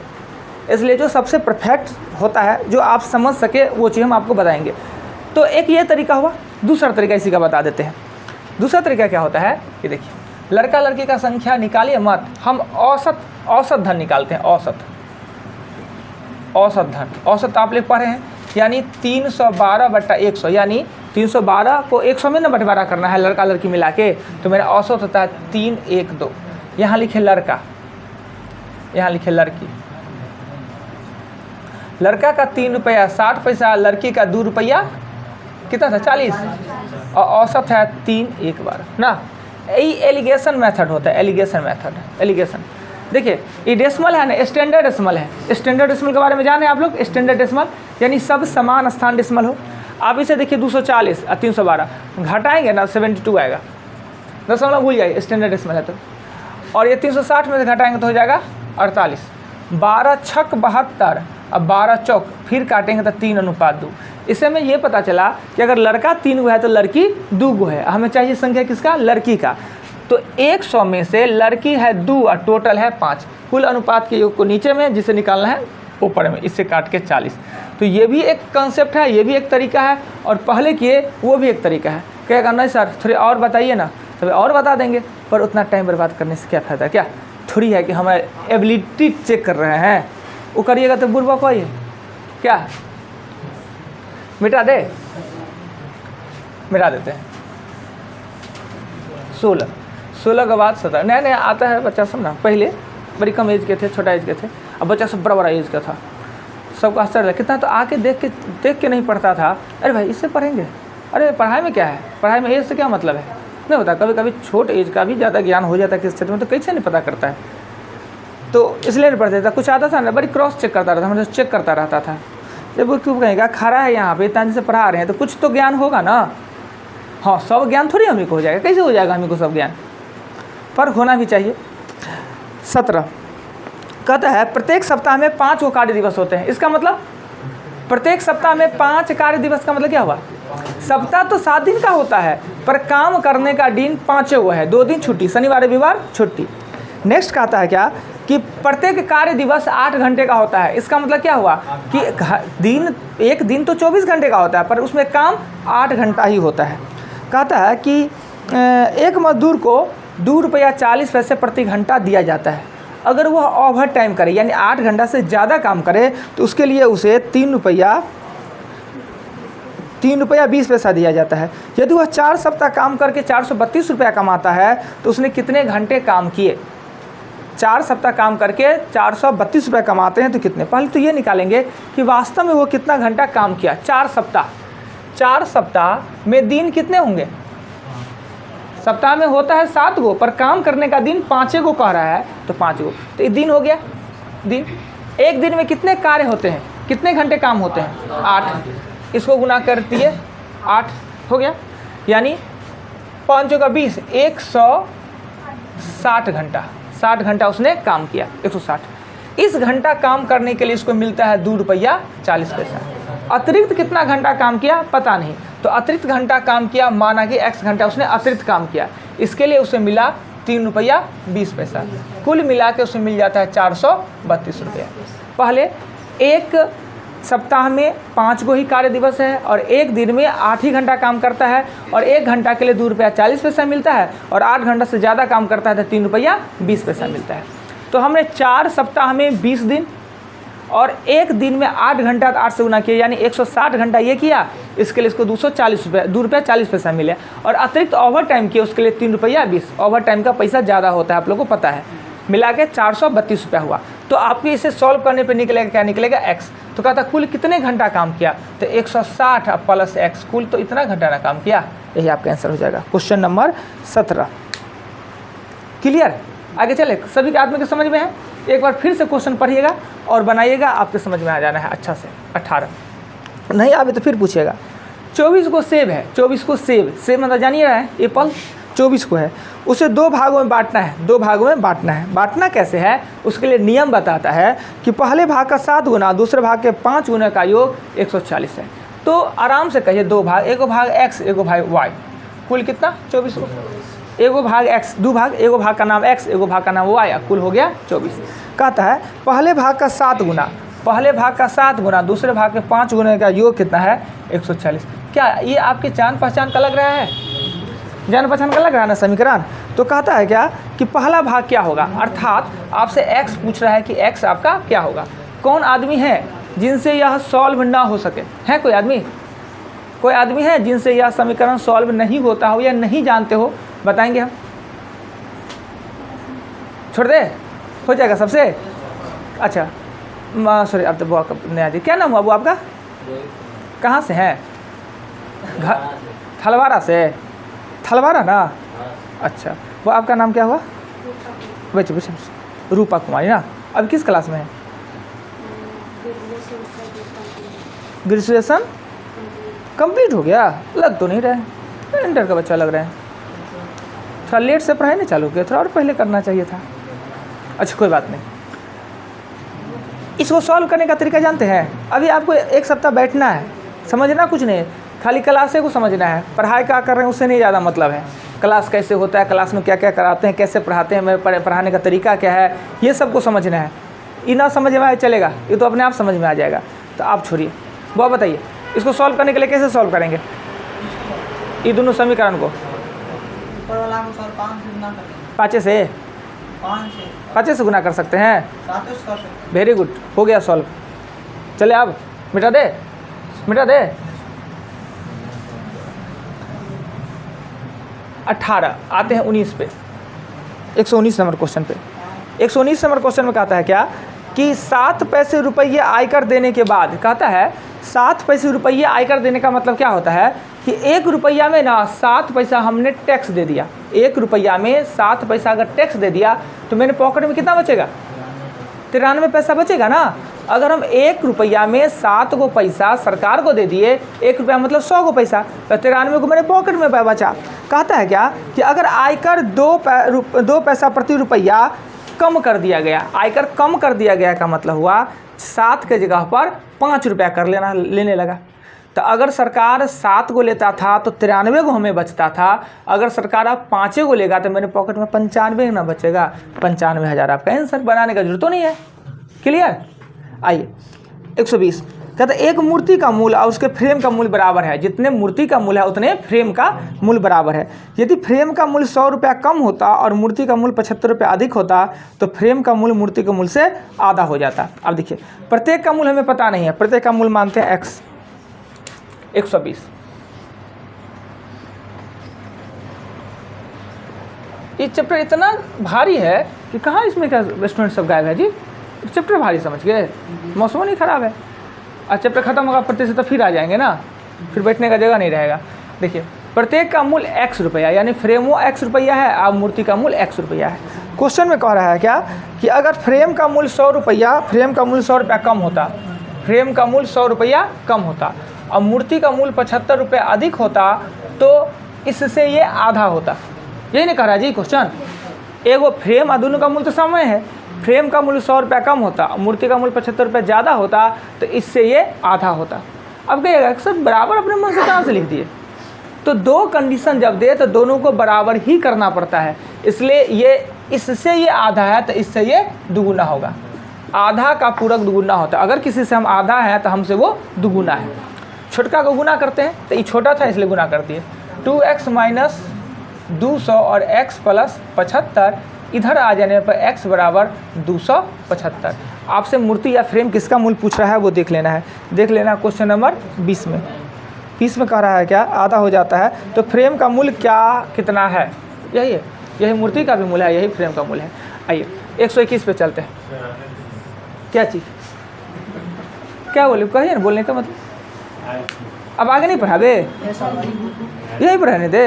इसलिए जो सबसे परफेक्ट होता है, जो आप समझ सके, वो चीज़ हम आपको बताएंगे। तो एक ये तरीका हुआ, दूसरा तरीका इसी का बता देते हैं। दूसरा तरीका क्या होता है कि देखिए, लड़का लड़की का संख्या निकालिए मत, हम औसत धन निकालते हैं। औसत धन, औसत आप लोग पढ़े हैं, यानी 312 बट्टा 100, यानी 312 को 100 में न बंटवारा करना है लड़का लड़की मिला के, तो मेरा औसत होता है 312। यहाँ लिखे लड़का, यहाँ लिखे लड़की। लड़का का 3 रुपया 60 पैसा, लड़की का 2 रुपया कितना था 40, और औसत है 312 ना। यही एलिगेशन मेथड होता है, एलिगेशन। देखिए ये डेसिमल है ना, स्टैंडर्ड डेसिमल है। स्टैंडर्ड डेसिमल के बारे में जाने आप लोग, स्टैंडर्ड डेसिमल यानी सब समान स्थान डेसिमल हो। आप इसे देखिए 240 और 312 घटाएंगे ना 72 आएगा, दशमलव भूल जाइए, स्टैंडर्ड डेसिमल है तो। और ये 360 में से घटाएंगे तो हो जाएगा 48। 12 छक 72 अब 12 चौक फिर काटेंगे तो 3:2। इससे हमें ये पता चला कि अगर लड़का 3 गो है तो लड़की 2 गो है। हमें चाहिए संख्या किसका, लड़की का। तो 100 में से लड़की है 2 और टोटल है 5। कुल अनुपात के योग को नीचे में जिसे निकालना है ऊपर में, इससे काट के 40। तो ये भी एक कंसेप्ट है, ये भी एक तरीका है, और पहले किए वो भी एक तरीका है। कहेगा नहीं सर थोड़ी और बताइए ना, तो और बता देंगे, पर उतना टाइम बर्बाद करने से क्या फ़ायदा। क्या थोड़ी है कि हमारे एबिलिटी चेक कर रहे हैं, वो करिएगा तो बुरबा को आइए क्या मिटा देते हैं। 16 के बाद 17 नया नया आता है बच्चा सब ना, पहले बड़ी कम एज के थे, छोटा एज के थे, अब बच्चा सब बड़ा एज का था। सबको आश्चर्य लगा, कितना तो आके देख के नहीं पढ़ता था, अरे भाई इससे पढ़ेंगे, अरे पढ़ाई में क्या है, पढ़ाई में एज से क्या मतलब है, नहीं होता। कभी कभी छोट एज का भी ज़्यादा ज्ञान हो जाता है किस क्षेत्र में, तो कैसे नहीं पता करता है, तो इसलिए नहीं पढ़ते था। कुछ आता था ना, बड़ी क्रॉस चेक करता रहता, मतलब चेक करता रहता था। जब वो क्यों कहेगा खड़ा है यहाँ पे इतना से पढ़ा रहे हैं, तो कुछ तो ज्ञान होगा ना। हाँ सब ज्ञान थोड़ी हमें को हो जाएगा, कैसे हो जाएगा हमें को सब ज्ञान, पर होना भी चाहिए। 17 कहता है प्रत्येक सप्ताह में 5 कार्य दिवस होते हैं। इसका मतलब प्रत्येक सप्ताह में 5 कार्य दिवस का मतलब क्या हुआ, सप्ताह तो 7 दिन का होता है, पर काम करने का दिन 5 है, 2 दिन छुट्टी, शनिवार रविवार छुट्टी। नेक्स्ट कहता है क्या कि प्रत्येक कार्य दिवस 8 घंटे का होता है। इसका मतलब क्या हुआ कि एक दिन तो 24 घंटे का होता है, पर उसमें काम 8 घंटा ही होता है। कहता है कि एक मजदूर को 2 रुपया 40 पैसे प्रति घंटा दिया जाता है। अगर वह ओवर टाइम करे यानी 8 घंटा से ज़्यादा काम करे तो उसके लिए उसे 3 रुपया 20 पैसा दिया जाता है। यदि वह 4 सप्ताह काम करके 432 रुपया कमाता है तो उसने कितने घंटे काम किए। 4 सप्ताह काम करके 432 रुपये कमाते हैं तो कितने, पहले तो ये निकालेंगे कि वास्तव में वो कितना घंटा काम किया। 4 सप्ताह में दिन कितने होंगे, सप्ताह में होता है 7 गो, पर काम करने का दिन 5 गो कह रहा है, तो 5 गो, तो ये दिन हो गया। दिन एक दिन में कितने कार्य होते हैं, कितने घंटे काम होते हैं, 8। इसको गुना कर दिए 8 हो गया, यानी 5 का 20, 160 घंटा, 60 घंटा उसने काम किया, 160। इस घंटा काम करने के लिए इसको मिलता है 2 रुपया 40 पैसा। अतिरिक्त कितना घंटा काम किया पता नहीं, तो अतिरिक्त घंटा काम किया, माना कि x घंटा उसने अतिरिक्त काम किया, इसके लिए उसे मिला 3 रुपया 20 पैसा। कुल मिला के उसे मिल जाता है 432 रुपया। पहले एक सप्ताह में 5 गो ही कार्य दिवस है और एक दिन में 8 ही घंटा काम करता है, और 1 घंटा के लिए 2 रुपया 40 पैसा मिलता है, और 8 घंटा से ज़्यादा काम करता है तो 3 रुपया 20 पैसा मिलता है। तो हमने 4 सप्ताह में 20 दिन और एक दिन में 8 घंटा 8 से गुना किया, यानी 160 घंटा ये किया, इसके लिए इसको 2 रुपया 40 पैसा मिले, और अतिरिक्त ओवर टाइम किया उसके लिए 3 रुपया 20। ओवर टाइम का पैसा ज़्यादा होता है, आप लोगों को पता है, मिला के 432 रुपया हुआ। तो आपके इसे सॉल्व करने पे निकलेगा क्या, निकलेगा x। तो कहता कुल कितने घंटा काम किया, तो 160 प्लस x, कुल तो इतना घंटा ना काम किया। यही आपका आंसर हो जाएगा क्वेश्चन नंबर 17। क्लियर, आगे चले, सभी के आदमी के समझ में है। एक बार फिर से क्वेश्चन पढ़िएगा और बनाइएगा, आपके समझ में आ जाना है अच्छा से। 18 नहीं आवे तो फिर पूछिएगा। 24 को सेब है, 24 को सेब मतलब जानिए रहा है एप्पल, 24 को है, उसे 2 भागों में बांटना है, 2 भागों में बांटना है। बांटना कैसे है, उसके लिए नियम बताता है कि पहले भाग का 7 गुना, दूसरे भाग के 5 गुना का योग 140 है। तो आराम से कहिए 2 भाग, एगो भाग x, एगो भाग y, कुल कितना 24 को, एगो भाग x, 2 भाग, एगो भाग का नाम x, एगो भाग का नाम y, कुल हो गया 24। कहता है पहले भाग का 7 गुना, पहले भाग का 7 गुना, दूसरे भाग के 5 गुना का योग कितना है 140। क्या ये आपके जान पहचान का लग रहा है, जान पहचान का लग रहा है ना समीकरण। तो कहता है क्या कि पहला भाग क्या होगा, अर्थात आपसे x पूछ रहा है कि x आपका क्या होगा। कौन आदमी है जिनसे यह सॉल्व ना हो सके, है कोई आदमी, कोई आदमी है जिनसे यह समीकरण सॉल्व नहीं होता हो या नहीं जानते हो, बताएंगे हम, छोड़ दे, हो जाएगा सबसे। अच्छा सॉरी, अब तो वो नया जी, क्या नाम हुआ वो आपका, कहाँ से हैं, थलवारा से, थलवारा ना, अच्छा। वो आपका नाम क्या हुआ, बच्चे रूपा कुमारी ना। अब किस क्लास में है, ग्रेजुएशन कंप्लीट हो गया, लग तो नहीं रहे, इंटर का बच्चा लग रहा है, थोड़ा लेट से पढ़ाई नहीं चालू किया, थोड़ा और पहले करना चाहिए था। अच्छा कोई बात नहीं, इसको सॉल्व करने का तरीका जानते हैं। अभी आपको 1 सप्ताह बैठना है, समझना कुछ नहीं, खाली क्लासे को समझना है, पढ़ाई क्या कर रहे हैं उससे नहीं ज़्यादा मतलब है। क्लास कैसे होता है, क्लास में क्या क्या कराते हैं, कैसे पढ़ाते हैं, मेरे पढ़ाने का तरीका क्या है, ये सबको समझना है। ये ना समझ में आए चलेगा, ये तो अपने आप समझ में आ जाएगा। तो आप छोड़िए, वो बताइए इसको सॉल्व करने के लिए कैसे सॉल्व करेंगे ये दोनों समीकरण को? ऊपर वाला को सर 5 से गुना करेंगे। 5 से गुना कर सकते हैं। 7 से कर सकते हैं। वेरी गुड, हो गया सॉल्व। चले अब मिटा दे 18 आते हैं 19 पे, 119 नंबर क्वेश्चन पे। 119 नंबर क्वेश्चन में कहता है क्या कि 7 पैसे रुपये आयकर देने के बाद, कहता है 7 पैसे रुपये आयकर देने का मतलब क्या होता है कि 1 रुपया में ना 7 पैसा हमने टैक्स दे दिया। 1 रुपया में 7 पैसा अगर टैक्स दे दिया तो मेरे पॉकेट में कितना बचेगा? 93 पैसा बचेगा ना। अगर हम 1 रुपया में 7 को पैसा सरकार को दे दिए, 1 रुपया मतलब 100 को पैसा, तो 93 को मेरे पॉकेट में बचा। कहता है क्या कि अगर आयकर 2 पैसा प्रति रुपया कम कर दिया गया, आयकर कम कर दिया गया का मतलब हुआ 7 के जगह पर 5 रुपया कर लेने लगा। तो अगर सरकार 7 को लेता था तो 93 को हमें बचता था। अगर सरकार अब 5 को लेगा तो मेरे पॉकेट में 95 ना बचेगा। 95,000 आपका आंसर, बनाने का जरूरत तो नहीं है। क्लियर? आइए 120 कहते एक मूर्ति का मूल्य और उसके फ्रेम का मूल्य बराबर है। जितने मूर्ति का मूल्य है उतने फ्रेम का मूल्य बराबर है। यदि फ्रेम का मूल्य 100 रुपया कम होता और मूर्ति का मूल्य 75 रुपया अधिक होता तो फ्रेम का मूल्य मूर्ति के मूल्य से आधा हो जाता। अब देखिए, प्रत्येक का मूल्य हमें पता नहीं है, प्रत्येक का मूल्य मानते हैं x। 120 ये चैप्टर इतना भारी है कि कहाँ इसमें क्या स्टूडेंट सब गायब है जी। चैप्टर भारी समझ गए, मौसम नहीं खराब है। और चैप्टर खत्म होगा प्रतिशत तो फिर आ जाएंगे ना, फिर बैठने का जगह नहीं रहेगा। देखिए, प्रत्येक का मूल्य x रुपया, यानी फ्रेम वो x रुपया है और मूर्ति का मूल्य x रुपया है। क्वेश्चन में कह रहा है क्या कि अगर फ्रेम का मूल्य 100 रुपया, फ्रेम का मूल्य 100 रुपया कम होता, फ्रेम का मूल्य 100 रुपया कम होता और मूर्ति का मूल्य 75 रुपये अधिक होता तो इससे ये आधा होता। यही नहीं कह रहा जी क्वेश्चन। एगो फ्रेम और दोनों का मूल्य तो समान है, फ्रेम का मूल्य 100 रुपया कम होता और मूर्ति का मूल्य 75 रुपये ज़्यादा होता तो इससे ये आधा होता। अब कहिएगा सर बराबर अपने मन से कहाँ से लिख दिए? तो दो कंडीशन जब दे तो दोनों को बराबर ही करना पड़ता है। इसलिए ये इससे ये आधा है तो इससे ये दुगुना होगा। आधा का पूरक दुगुना होता है। अगर किसी से हम आधा है तो हमसे वो दुगुना है। छोटका को गुना करते हैं तो ये छोटा था इसलिए गुना करती है। 2x माइनस 200 और x प्लस 75, इधर आ जाने पर x बराबर 275। आपसे मूर्ति या फ्रेम किसका मूल्य पूछ रहा है वो देख लेना है। देख लेना क्वेश्चन नंबर 20 में। 20 में कह रहा है क्या आधा हो जाता है तो फ्रेम का मूल्य क्या कितना है? यही है, यही मूर्ति का भी मूल्य है, यही फ्रेम का मूल्य है। आइए 121 पे चलते हैं। क्या चीज़ क्या बोले कहिए ना, बोलने का मतलब अब आगे नहीं पढ़ावे, यही पढ़ाने दे।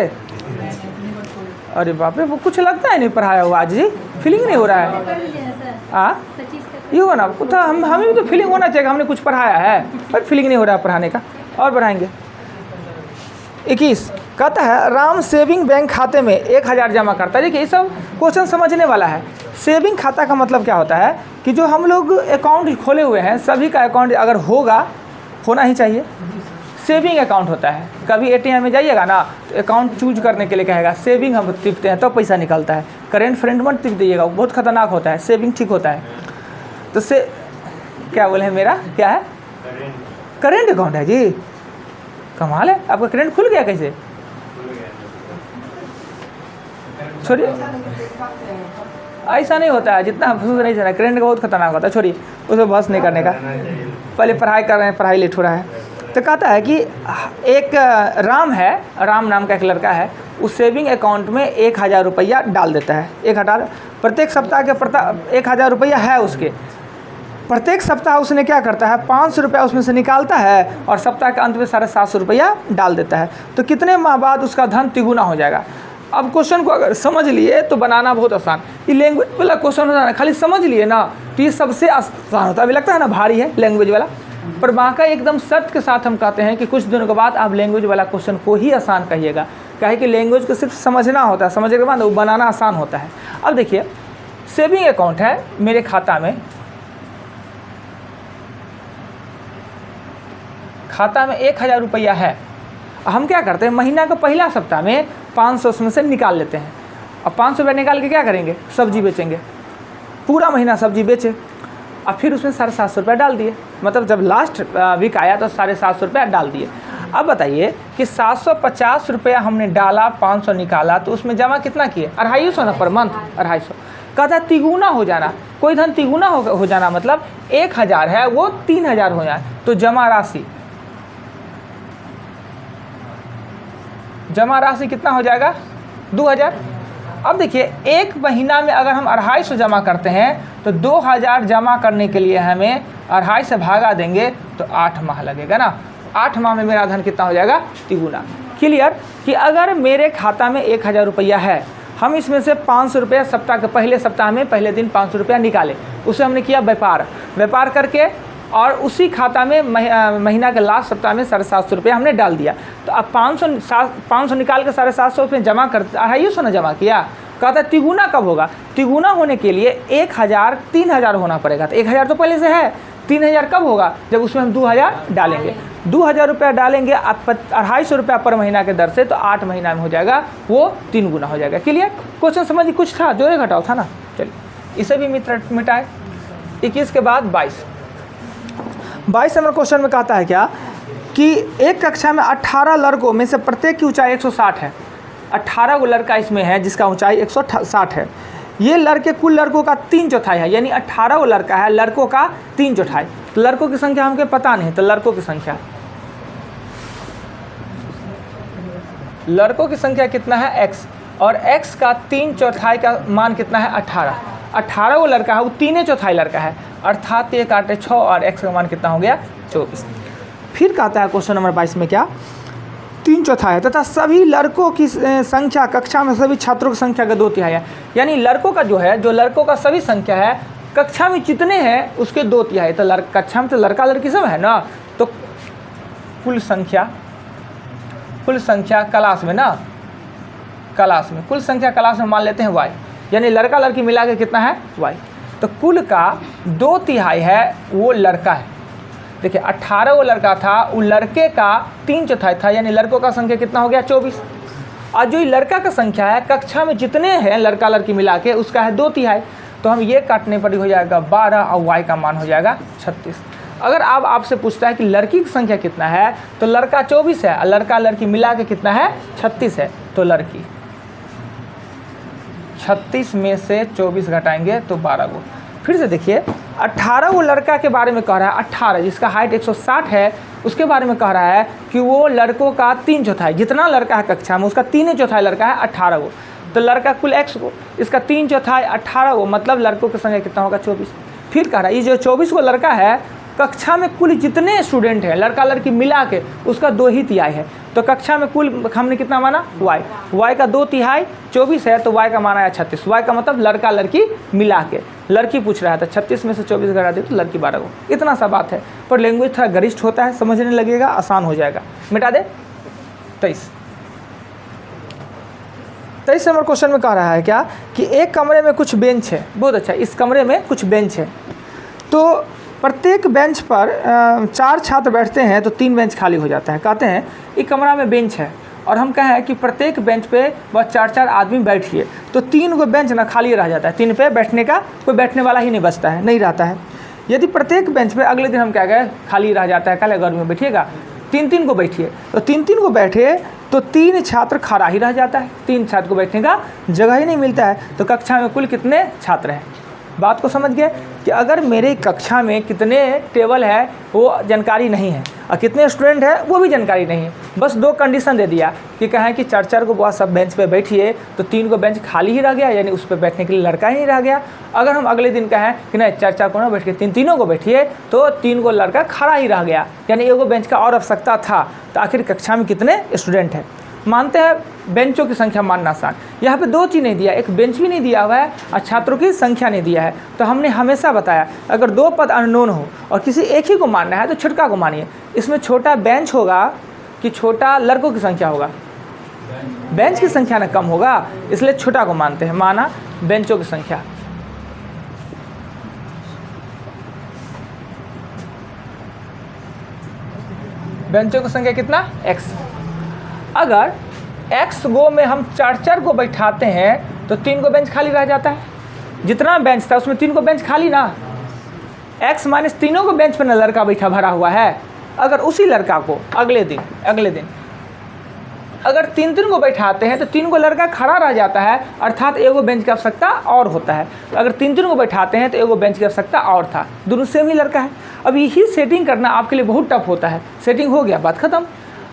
अरे बाप रे, वो कुछ लगता है नहीं पढ़ाया हुआ आज जी, फीलिंग नहीं हो रहा है। हाँ ये होगा ना, तो हमें भी तो फीलिंग होना चाहिए हमने कुछ पढ़ाया है, पर फीलिंग नहीं हो रहा है पढ़ाने का। और बढ़ाएंगे 21 कहता है राम सेविंग बैंक खाते में 1000 जमा करता है। देखिए ये सब क्वेश्चन समझने वाला है। सेविंग खाता का मतलब क्या होता है कि जो हम लोग अकाउंट खोले हुए हैं सभी का अकाउंट अगर होना ही चाहिए। सेविंग अकाउंट होता है। कभी एटीएम में जाइएगा ना तो अकाउंट चूज करने के लिए कहेगा सेविंग, हम टिपते हैं तो पैसा निकलता है। करेंट फ्रेंड मत टिप दीजिएगा, बहुत खतरनाक होता है। सेविंग ठीक होता है। तो क्या बोले हैं मेरा क्या है? करेंट अकाउंट है जी। कमाल है, आपका करेंट खुल गया कैसे? छोड़िए, ऐसा नहीं होता है जितना हम सोच नहीं जाना। करेंट का बहुत खतरनाक होता है, छोड़िए उसमें बहस नहीं करने का। पहले पढ़ाई कर रहे हैं, पढ़ाई लेट हो रहा है। तो कहता है कि एक राम है, राम नाम का एक लड़का है, उस सेविंग अकाउंट में 1000 रुपया डाल देता है। 1000 प्रत्येक सप्ताह के 1000 रुपया है उसके। प्रत्येक सप्ताह उसने क्या करता है 500 रुपया उसमें से निकालता है और सप्ताह के अंत में 750 रुपया डाल देता है। तो कितने माह बाद उसका धन तिगुना हो जाएगा? अब क्वेश्चन को अगर समझ लिए तो बनाना बहुत आसान। ये लैंग्वेज वाला क्वेश्चन होता है ना, खाली समझ लिए ना तो ये सबसे आसान होता है। अभी लगता है ना भारी है लैंग्वेज वाला, पर बाका एकदम सत्य के साथ हम कहते हैं कि कुछ दिनों के बाद आप लैंग्वेज वाला क्वेश्चन को ही आसान कहिएगा। कहे कि लैंग्वेज को सिर्फ समझना होता है, समझने के बाद वो बनाना आसान होता है। अब देखिए सेविंग अकाउंट है मेरे खाता में 1000 रुपया है हम क्या करते हैं, महीना का पहला सप्ताह में 500 उसमें से निकाल लेते हैं। अब 500 रुपये निकाल के क्या करेंगे, सब्जी बेचेंगे, पूरा महीना सब्जी बेचे, अब फिर उसमें 750 रुपये डाल दिए, मतलब जब लास्ट वीक आया तो 750 रुपये डाल दिए। अब बताइए कि 750 रुपया हमने डाला, 500 निकाला, तो उसमें जमा कितना किए, 250 ना पर मंथ, 250। कहता है तिगुना हो जाना, कोई धन तिगुना हो जाना मतलब 1000 है वो 3000 हो जाए, तो जमा राशि कितना हो जाएगा, 2000। अब देखिए एक महीना में अगर हम 250 जमा करते हैं तो 2000 जमा करने के लिए हमें 250 से भागा देंगे तो 8 माह लगेगा ना। 8 माह में मेरा धन कितना हो जाएगा, तिगुना। क्लियर कि अगर मेरे खाता में 1000 रुपया है, हम इसमें से 500 रुपया सप्ताह के पहले सप्ताह में पहले दिन 500 रुपया निकाले, उसे हमने किया व्यापार करके, और उसी खाता में महीना के लास्ट सप्ताह में 750 रुपया हमने डाल दिया। तो अब 500 निकाल के 750 उसमें जमा कर 250 ना जमा किया। कहता है तिगुना कब होगा, तिगुना होने के लिए 1000 3000 होना पड़ेगा। तो 1000 तो पहले से है, 3000 कब होगा, जब उसमें हम 2000 डालेंगे। 2000 रुपया डालेंगे आप 250 रुपया पर महीना के दर से, तो 8 महीना में हो जाएगा वो 3 गुना हो जाएगा। क्लियर, क्वेश्चन समझिए, कुछ था जोड़े घटाओ था ना। चलिए इसे भी मिटाए। 21 के बाद 22 नंबर क्वेश्चन में कहता है क्या कि एक कक्षा में 18 लड़कों में से प्रत्येक की ऊंचाई 160 है। 18 वो लड़का इसमें है जिसका ऊंचाई 160 है। ये लड़के कुल लड़कों का 3/4 है, यानी 18 वो लड़का है, लड़कों का 3/4। तो लड़कों की संख्या हमको पता नहीं, तो लड़कों की संख्या कितना है, x, और x का 3/4 का मान कितना है, 18। 18 वो लड़का है, वो 3/4 लड़का है, अर्थात 1 8 6, और x का मान कितना हो गया, 24। फिर कहता है क्वेश्चन नंबर 22 में क्या, 3/4 है तथा सभी लड़कों की संख्या कक्षा में सभी छात्रों की संख्या का 2/3 है। यानी लड़कों का जो लड़कों का सभी संख्या है, कक्षा में जितने हैं उसके 2/3। तो कक्षा में तो लड़का लड़की सब है ना, तो कुल संख्या क्लास में मान लेते हैं y, यानी लड़का लड़की मिला के कितना है, y। तो कुल का 2/3 है वो लड़का है। देखिए 18 वो लड़का था, वो लड़के का 3/4 था, यानी लड़कों का संख्या कितना हो गया, 24। और जो लड़का का संख्या है कक्षा में जितने हैं लड़का लड़की मिला के, उसका है 2/3। तो हम ये काटने पर हो जाएगा 12, और y का मान हो जाएगा 36। अगर आपसे पूछता है कि लड़की की संख्या कितना है, तो लड़का 24 है, और लड़का लड़की मिला के कितना है, 36 है। तो लड़की 36 में से 24 घटाएंगे तो 12 गो। फिर से देखिए 18 वो लड़का के बारे में कह रहा है, 18 जिसका हाइट 160 है, उसके बारे में कह रहा है कि वो लड़कों का 3/4, जितना लड़का है कक्षा में उसका 3/4 लड़का है, 18 गो। तो लड़का कुल x को, इसका 3/4 18 गो, मतलब लड़कों की संख्या कितना होगा, 24। फिर कह रहा है ये जो 24 को लड़का है, कक्षा में कुल जितने स्टूडेंट हैं लड़का लड़की मिला के उसका 2/3 है। तो कक्षा में कुल हमने कितना माना, y का 2/3 24 है, तो y का माना है 36। y का मतलब लड़का लड़की मिला के, लड़की पूछ रहा था, 36 में से 24 घटा दे तो लड़की 12 को। इतना सा बात है, पर लैंग्वेज थोड़ा गरिष्ठ होता है, समझने लगेगा, आसान हो जाएगा। मिटा दे। 23 नंबर क्वेश्चन में कह रहा है क्या कि एक कमरे में कुछ बेंच है। बहुत अच्छा, इस कमरे में कुछ बेंच है, तो प्रत्येक बेंच पर 4 छात्र बैठते हैं तो 3 बेंच खाली हो जाता है। कहते हैं एक कमरा में बेंच है और हम कहें कि प्रत्येक बेंच पे बस 4 आदमी बैठिए, तो 3 को बेंच ना खाली रह जाता है, 3 पे बैठने का कोई बैठने वाला ही नहीं बचता है, नहीं रहता है। यदि प्रत्येक बेंच पे अगले दिन हम क्या कहें खाली रह जाता है, कल घर में बैठिएगा, 3 को बैठिए, तो 3 को बैठे तो 3 छात्र खड़ा ही रह जाता है, 3 छात्र को बैठने का जगह ही नहीं मिलता है। तो कक्षा में कुल कितने छात्र हैं, बात को समझ गए कि अगर मेरे कक्षा में कितने टेबल है वो जानकारी नहीं है और कितने स्टूडेंट है वो भी जानकारी नहीं है, बस 2 कंडीशन दे दिया कि कहें कि 4 को बहुत सब बेंच पे बैठिए, तो 3 को बेंच खाली ही रह गया, यानी उस पर बैठने के लिए लड़का ही नहीं रह गया। अगर हम अगले दिन कहें कि नहीं 4 को ना बैठ के 3 को बैठिए, तो 3 को लड़का खड़ा ही रह गया, यानी एगो बेंच का और आवश्यकता था। तो आखिर कक्षा में कितने स्टूडेंट हैं, मानते हैं बेंचों की संख्या मानना आसान। यहाँ पे 2 चीज़ नहीं दिया, एक बेंच भी नहीं दिया हुआ है और छात्रों की संख्या नहीं दिया है। तो हमने हमेशा बताया अगर 2 पद अननोन हो और किसी एक ही को मानना है तो छोटका को मानिए। इसमें छोटा बेंच होगा कि छोटा लड़कों की संख्या होगा, बेंच की संख्या ना कम होगा, इसलिए छोटा को मानते हैं। माना बेंचों की संख्या, बेंचों की संख्या कितना x। अगर x गो में हम 4 को बैठाते हैं तो 3 को बेंच खाली रह जाता है। जितना बेंच था उसमें 3 को बेंच खाली ना, x माइनस तीनों को बेंच पर न लड़का बैठा भरा हुआ है। अगर उसी लड़का को अगले दिन अगर 3 को बैठाते हैं तो 3 को लड़का खड़ा रह जाता है, अर्थात एगो बेंच की आवश्यकता और होता है। अगर 3 को बैठाते हैं तो एगो बेंच की आवश्यकता और था, दोनों सेम ही लड़का है। अब यही सेटिंग करना आपके लिए बहुत टफ होता है। सेटिंग हो गया, बात खत्म।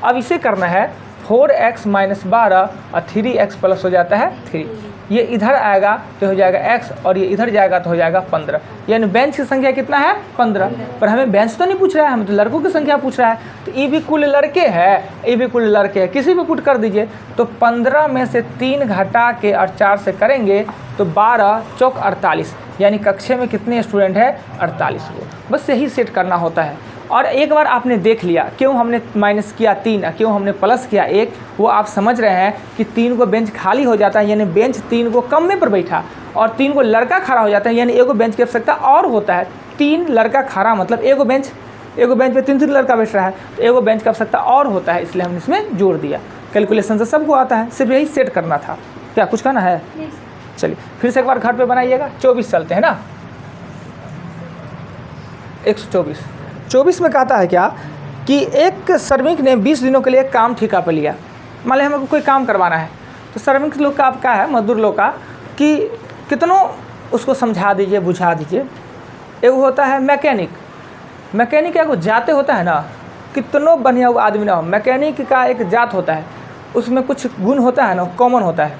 अब इसे करना है 4x माइनस 12 और 3x प्लस हो जाता है 3। ये इधर आएगा तो हो जाएगा x और ये इधर जाएगा तो हो जाएगा 15। यानी बेंच की संख्या कितना है 15। पर हमें बेंच तो नहीं पूछ रहा है, हमें तो लड़कों की संख्या पूछ रहा है। तो ये भी कुल लड़के हैं, ये भी कुल लड़के हैं, किसी भी पुट कर दीजिए। तो 15 में से 3 घटा के और 4 से करेंगे तो 12 चौक 48, यानी कक्षा में कितने स्टूडेंट है 48 को। बस यही सेट करना होता है। और एक बार आपने देख लिया क्यों हमने माइनस किया 3, क्यों हमने प्लस किया 1, वो आप समझ रहे हैं कि 3 को बेंच खाली हो जाता है, यानी बेंच 3 को कम में पर बैठा, और 3 को लड़का खड़ा हो जाता है, यानी एगो बेंच की आवश्यकता और होता है। 3 लड़का खड़ा मतलब एगो बेंच पे 3 लड़का बैठ रहा है, तो एगो बेंच की आवश्यकता और होता है, इसलिए हमने इसमें जोड़ दिया। कैलकुलेशन से सबको आता है, सिर्फ यही सेट करना था। क्या कुछ कहना है? चलिए फिर से एक बार घर पे बनाइएगा। 24 चलते हैं ना, 124 में कहता है क्या कि एक श्रमिक ने 20 दिनों के लिए काम ठेका पर लिया। मान लें हमें कोई काम करवाना है, तो श्रमिक लोग का आपका है, मजदूर लोग का, कि कितनों उसको समझा दीजिए, बुझा दीजिए। एक होता है मैकेनिक एगो जाते होता है ना, कितनों बढ़िया वो आदमी ना हो, मैकेनिक का एक जात होता है, उसमें कुछ गुण होता है ना, कॉमन होता है।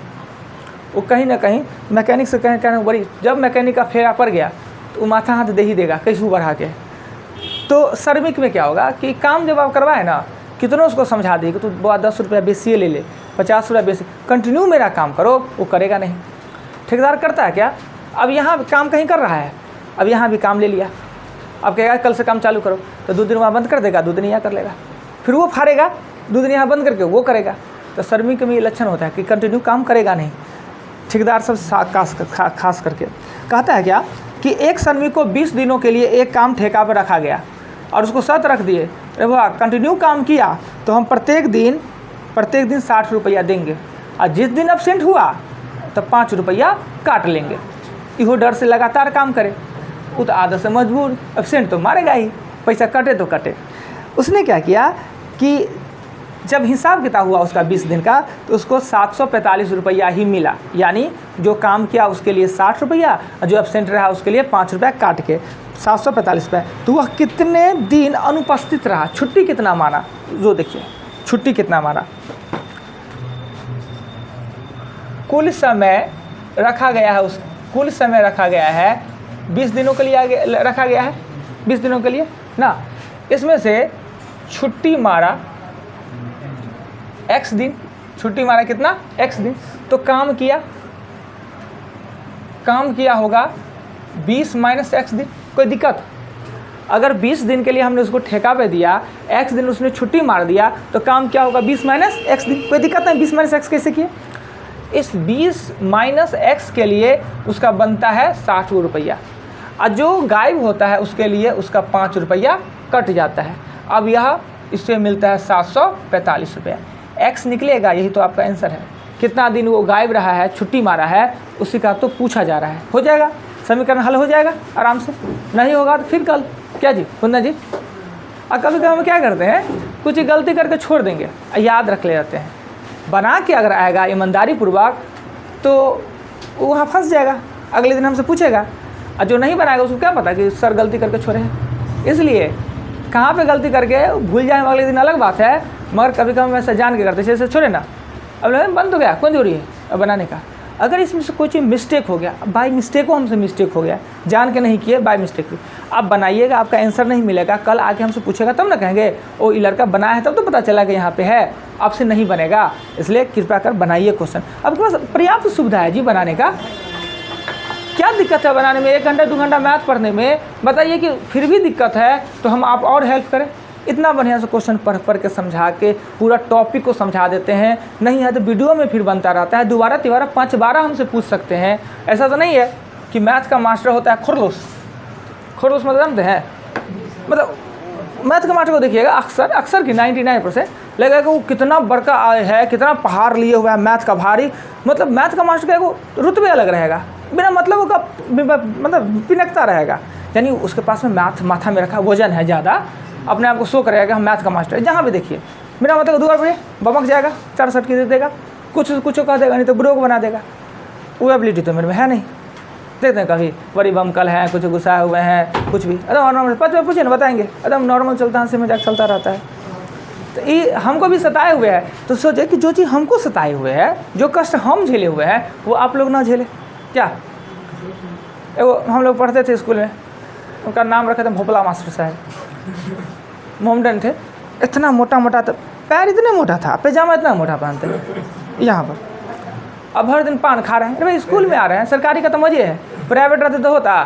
वो कहीं ना कहीं मैकेनिक से कहीं बड़ी, जब मैकेनिक का फेरा पड़ गया तो वो माथा हाथ दे ही देगा कैसे बढ़ा के। तो श्रमिक में क्या होगा कि काम जब आप करवाए ना, कितनों उसको समझा देगा, तो 10 रुपया बेसिए ले ले, 50 रुपया बेसी, कंटिन्यू मेरा काम करो, वो करेगा नहीं। ठेकेदार करता है क्या, अब यहाँ काम कहीं कर रहा है, अब यहाँ भी काम ले लिया, अब कहेगा कल से काम चालू करो, तो 2 दिन वहाँ बंद कर देगा, 2 दिन यहाँ कर लेगा, फिर वो फाड़ेगा, 2 दिन यहाँ बंद करके वो करेगा। तो श्रमिक में ये लक्षण होता है कि कंटिन्यू काम करेगा नहीं। ठेकेदार सब खास करके कहता है क्या कि एक श्रमिक को 20 दिनों के लिए एक काम ठेका पर रखा गया और उसको शर्त रख दिए, अरे वाह कंटिन्यू काम किया तो हम प्रत्येक दिन 60 रुपया देंगे, और जिस दिन एब्सेंट हुआ तो 5 रुपया काट लेंगे। इहो डर से लगातार काम करे, वो तो आदत से मजबूर, एब्सेंट तो मारेगा ही, पैसा कटे तो कटे। उसने क्या किया कि जब हिसाब किताब हुआ उसका 20 दिन का, तो उसको 745 रुपया ही मिला, यानी जो काम किया उसके लिए 60 रुपया और जो एब्सेंट रहा उसके लिए 5 रुपया काट के 745 रुपये। तो वह कितने दिन अनुपस्थित रहा, छुट्टी कितना मारा, जो देखिए छुट्टी कितना मारा। कुल समय रखा गया है 20 दिनों के लिए रखा गया है, 20 दिनों के लिए ना। इसमें से छुट्टी मारा x दिन, छुट्टी मारा कितना x दिन, तो काम किया होगा 20 माइनस x दिन। कोई दिक्कत? अगर 20 दिन के लिए हमने उसको ठेका पे दिया, x दिन उसने छुट्टी मार दिया, तो काम क्या होगा 20 माइनस x दिन। कोई दिक्कत नहीं, 20 माइनस x कैसे किए? इस 20 माइनस x के लिए उसका बनता है 60 रुपया, और जो गायब होता है उसके लिए उसका 5 रुपया कट जाता है। अब यह इससे मिलता है 745 रुपया। x निकलेगा, यही तो आपका आंसर है। कितना दिन वो गायब रहा है, छुट्टी मारा है, उसी का तो पूछा जा रहा है। हो जाएगा, समीकरण हल हो जाएगा आराम से। नहीं होगा तो फिर कल क्या जी कुंदन जी। और कभी कभी हम क्या करते हैं, कुछ गलती करके छोड़ देंगे, याद रख ले जाते हैं। बना के अगर आएगा ईमानदारी पूर्वक तो वहाँ फंस जाएगा, अगले दिन हमसे पूछेगा। और जो नहीं बनाएगा उसको क्या पता कि सर गलती करके छोड़े हैं। इसलिए कहाँ पे गलती करके भूल जाए अगले दिन अलग बात है, मगर कभी कभी वैसे जान के करते, जैसे छोड़े ना, अब बंद हो गया, कौन जरूरी है अब बनाने का। अगर इसमें से कोई चीज़ मिस्टेक हो गया, बाय मिस्टेक हो, हमसे मिस्टेक हो गया, जान के नहीं किए, बाय मिस्टेक हुई, आप बनाइएगा, आपका आंसर नहीं मिलेगा, कल आके हमसे पूछेगा तब ना कहेंगे ओ ये लड़का बनाया है, तब तो पता चला कि यहाँ पे है, आपसे नहीं बनेगा। इसलिए कृपया कर बनाइए क्वेश्चन। आपके पास पर्याप्त सुविधा है जी बनाने का, क्या दिक्कत है बनाने में? 1 घंटा 2 घंटा मैथ पढ़ने में बताइए कि फिर भी दिक्कत है तो हम आप और हेल्प करें। इतना बढ़िया से क्वेश्चन पढ़ के समझा के पूरा टॉपिक को समझा देते हैं। नहीं है तो वीडियो में फिर बनता रहता है, दोबारा 5 बार हमसे पूछ सकते हैं। ऐसा तो नहीं है कि मैथ का मास्टर होता है खरगोश मतलब जानते हैं, मतलब मैथ के मास्टर को देखिएगा अक्सर की 99% लगेगा कि वो कितना बड़का है, कितना पहाड़ लिए हुआ है मैथ का भारी, मतलब मैथ का मास्टर का वो रुतबे अलग रहेगा, बिना मतलब का मतलब पिनकता रहेगा, यानी उसके पास में मैथ माथा में रखा वजन है ज़्यादा, अपने आप को शो करेगा कि हम मैथ का मास्टर है। जहाँ भी देखिए बिना मतलब दुआ पड़े बमक जाएगा, 4 सट की दे देगा, कुछ कह देगा, नहीं तो ब्रोक बना देगा। वो एबिलिटी तो मेरे में है नहीं। देखते हैं कभी बड़ी बमकल हैं, कुछ गुस्साए हुए हैं, कुछ भी एकदम नॉर्मल, 5 में पूछे ना बताएंगे, एकदम नॉर्मल चलता है, हंसी मजाक चलता रहता है। तो ये हमको भी सताए हुए हैं, तो सोचे कि जो चीज़ हमको सताए हुए है, जो कष्ट हम झेले हुए हैं, वो आप लोग ना झेले क्या। वो हम लोग पढ़ते थे स्कूल में, उनका नाम रखे थे भोपला मास्टर साहब, मोमडन थे, इतना मोटा मोटा, तो पैर इतने मोटा था, पैजामा इतना मोटा पहनते यहाँ पर। अब हर दिन पान खा रहे हैं, भाई स्कूल में आ रहे हैं, सरकारी का तो मजे है, प्राइवेट रहते तो होता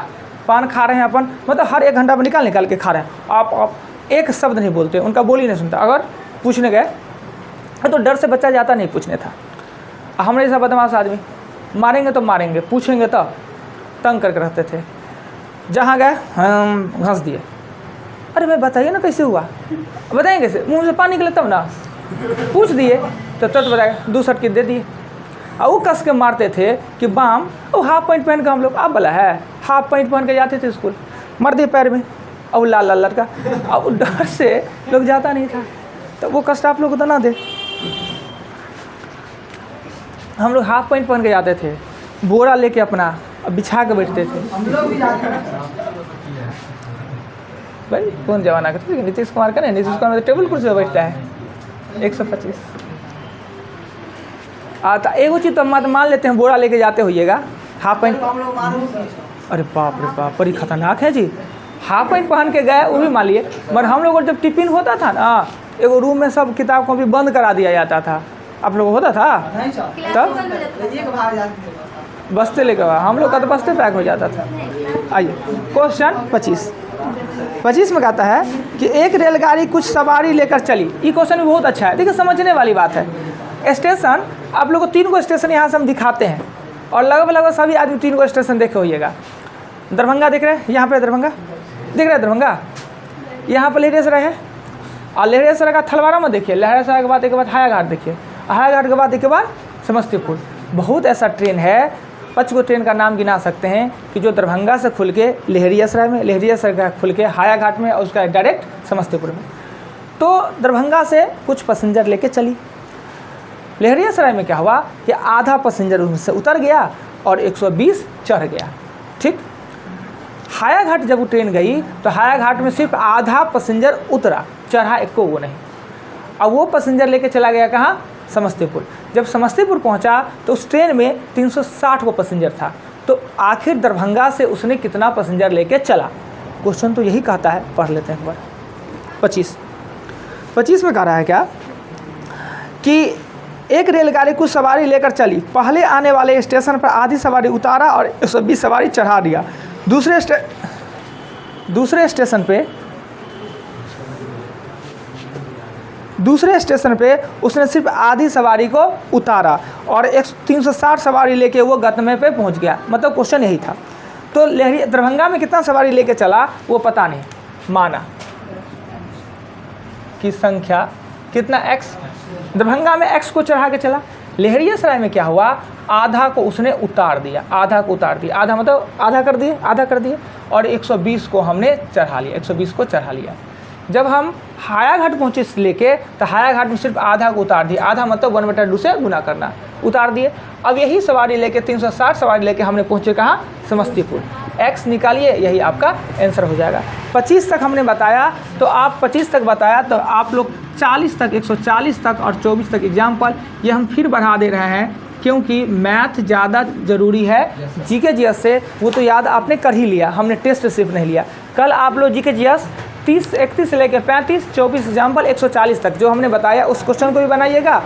पान खा रहे हैं अपन, मतलब हर 1 घंटा में निकाल के खा रहे हैं। आप एक शब्द नहीं बोलते, उनका बोल ही नहीं सुनता। अगर पूछने गए तो डर से बच्चा जाता नहीं पूछने था। हमारे जैसा बदमाश आदमी, मारेंगे तो मारेंगे, पूछेंगे तो तंग करके रहते थे। जहाँ गए हम घंस दिए, अरे भाई बताइए ना कैसे हुआ, बताएंगे कैसे, मुँह से पानी निकले तब ना, पूछ दिए तो तुरंत बताएगा, 2 सट की दे दिए। और वो कस के मारते थे कि बाम, वो हाफ पैंट पहन के हम लोग, आप बोला है हाफ पैंट पहन के जाते थे स्कूल, मर दिए पैर में, और लाल लाल लड़का, अब डर से लोग जाता नहीं था। तो वो कष्ट आप लोग को तो ना दे। हम लोग हाफ पैंट पहन के जाते थे, बोरा लेके अपना बिछा के बैठते थे। हम लोग भी जाते हैं। भाई कौन जमाना का था, नीतीश कुमार का नहीं, नीतीश कुमार में तो टेबल कुर्सी पर बैठता है 125। तो एगो चीज़ तो मान लेते हैं, बोरा लेके जाते होइएगा, हाफ पैंट, हम लोग मालूम नहीं। अरे बाप रे बाप, बड़ी खतरनाक है जी। हाफ पैंट पहन के गए, वो भी मान लिए, मगर हम लोग जब टिफिन होता था ना, एगो रूम में सब किताब कॉपी बंद करा दिया जाता था। आप लोग होता था नहीं सर, तब एक भाग जाते थे। बस्ते लेकर, हम लोग का तो बस्ते पैक हो जाता था। आइए क्वेश्चन 25 में कहता है कि एक रेलगाड़ी कुछ सवारी लेकर चली। ये क्वेश्चन भी बहुत अच्छा है, देखिए समझने वाली बात है। स्टेशन, आप लोग को 3 गो स्टेशन यहाँ से हम दिखाते हैं, और लगभग सभी आदमी 3 गो स्टेशन देखे होइएगा। दरभंगा देख रहे हैं, यहाँ पे दरभंगा देख रहे हैं, दरभंगा यहाँ पर लहरियासराय है, और लहरियासराय का थलवारा में देखिए, लहरियासराय के बाद एक बाद हायाघाट देखिए, हायाघाट के बाद एक बार समस्तीपुर। बहुत ऐसा ट्रेन है, 5 गो ट्रेन का नाम गिना सकते हैं कि जो दरभंगा से खुल के लहरियासराय में, लहरियासराय का खुल के हायाघाट में, और उसका डायरेक्ट समस्तीपुर में। तो दरभंगा से कुछ पैसेंजर लेके चली, लहरियासराय में क्या हुआ कि आधा पैसेंजर उनसे उतर गया और 120 चढ़ गया। ठीक, हायाघाट जब वो ट्रेन गई तो हायाघाट में सिर्फ आधा पैसेंजर उतरा, चढ़ा एक को वो नहीं। अब वो पैसेंजर लेके चला गया कहाँ, समस्तीपुर। जब समस्तीपुर पहुंचा तो उस ट्रेन में 360 को पैसेंजर था। तो आखिर दरभंगा से उसने कितना पैसेंजर लेके चला, क्वेश्चन तो यही कहता है, पढ़ लेते हैं एक बार। 25 में कह रहा है क्या कि एक रेलगाड़ी कुछ सवारी लेकर चली, पहले आने वाले स्टेशन पर आधी सवारी उतारा और 120 सवारी चढ़ा दिया। दूसरे स्टेशन पे उसने सिर्फ आधी सवारी को उतारा और 360 सवारी लेके वो गंतव्य पे पहुंच गया। मतलब क्वेश्चन यही था। तो दरभंगा में कितना सवारी लेके चला वो पता नहीं, माना की संख्या कितना x, दरभंगा में x को चढ़ा के चला। लहरियासराय में क्या हुआ, आधा को उसने उतार दिया, आधा मतलब आधा कर दिए और 120 को हमने चढ़ा लिया, 120 को चढ़ा लिया। जब हम हायाघाट पहुँचे लेके तो हायाघाट में सिर्फ आधा को उतार दिया, आधा मतलब 1/2 से गुना करना, उतार दिए। अब यही सवारी लेके 360 सवारी लेके हमने पहुँचे कहाँ, समस्तीपुर। x निकालिए, यही आपका आंसर हो जाएगा। 25 तक हमने बताया, तो आप 25 तक बताया तो आप लोग 40 तक, 140 तक और 24 तक एग्जाम्पल ये हम फिर बढ़ा दे रहे हैं, क्योंकि मैथ ज़्यादा ज़रूरी है। जीके जीएस से वो तो याद आपने कर ही लिया, हमने टेस्ट सिर्फ नहीं लिया। कल आप लोग जीके जीएस 30, 31 से लेकर 35, 24 एग्जाम्पल 140 तक जो हमने बताया उस क्वेश्चन को भी बनाइएगा